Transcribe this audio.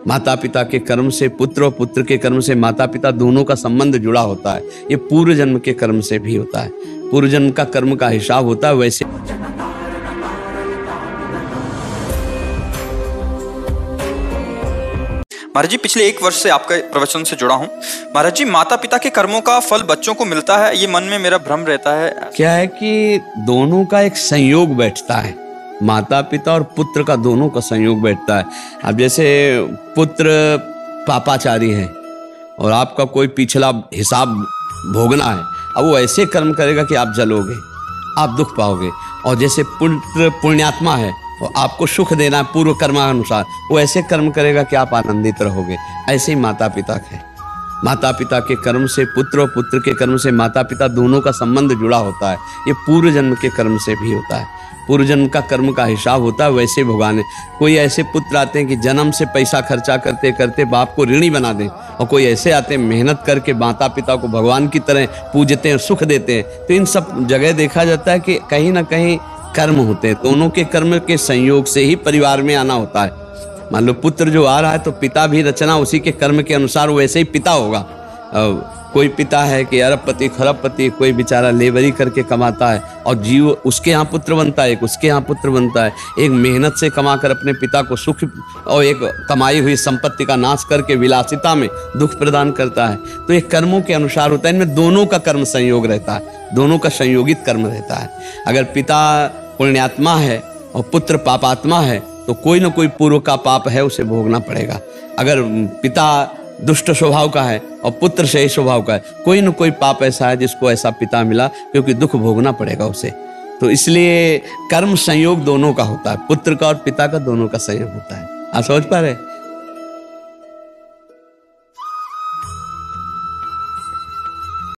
माता पिता के कर्म से पुत्र और पुत्र के कर्म से माता पिता दोनों का संबंध जुड़ा होता है। ये पूर्व जन्म के कर्म से भी होता है। पूर्व जन्म का कर्म का हिसाब होता है। वैसे महाराज जी, पिछले 1 वर्ष से आपके प्रवचन से जुड़ा हूँ। महाराज जी, माता पिता के कर्मों का फल बच्चों को मिलता है, ये मन में मेरा भ्रम रहता है। क्या है कि दोनों का एक संयोग बैठता है। माता पिता और पुत्र का दोनों का संयोग बैठता है। अब जैसे पुत्र पापाचारी है और आपका कोई पिछला हिसाब भोगना है, अब वो ऐसे कर्म करेगा कि आप जलोगे, आप दुख पाओगे। और जैसे पुत्र पुण्यात्मा है और आपको सुख देना है पूर्व कर्मानुसार, वो ऐसे कर्म करेगा कि आप आनंदित रहोगे। ऐसे ही माता पिता है। माता पिता के कर्म से पुत्र और पुत्र के कर्म से माता पिता दोनों का संबंध जुड़ा होता है। ये पूर्व जन्म के कर्म से भी होता है। पूर्व जन्म का कर्म का हिसाब होता है। वैसे भगवान, कोई ऐसे पुत्र आते हैं कि जन्म से पैसा खर्चा करते करते बाप को ऋणी बना दें, और कोई ऐसे आते हैं मेहनत करके माता पिता को भगवान की तरह पूजते हैं, सुख देते हैं। तो इन सब जगह देखा जाता है कि कहीं ना कहीं कर्म होते हैं। दोनों के कर्म के संयोग से ही परिवार में आना होता है। मान लो पुत्र जो आ रहा है तो पिता भी रचना उसी के कर्म के अनुसार वैसे ही पिता होगा। कोई पिता है कि अरबपति खरबपति, कोई बेचारा लेबरी करके कमाता है और जीव उसके यहाँ पुत्र बनता है, एक उसके यहाँ पुत्र बनता है। एक मेहनत से कमाकर अपने पिता को सुख और एक कमाई हुई संपत्ति का नाश करके विलासिता में दुख प्रदान करता है। तो ये कर्मों के अनुसार होता है। इनमें दोनों का कर्म संयोग रहता है, दोनों का संयोगित कर्म रहता है। अगर पिता पुण्यात्मा है और पुत्र पापात्मा है तो कोई ना कोई पूर्व का पाप है, उसे भोगना पड़ेगा। अगर पिता दुष्ट स्वभाव का है और पुत्र सही स्वभाव का है, कोई न कोई पाप ऐसा है जिसको ऐसा पिता मिला, क्योंकि दुख भोगना पड़ेगा उसे। तो इसलिए कर्म संयोग दोनों का होता है, पुत्र का और पिता का दोनों का संयोग होता है। आप समझ पा रहे हैं?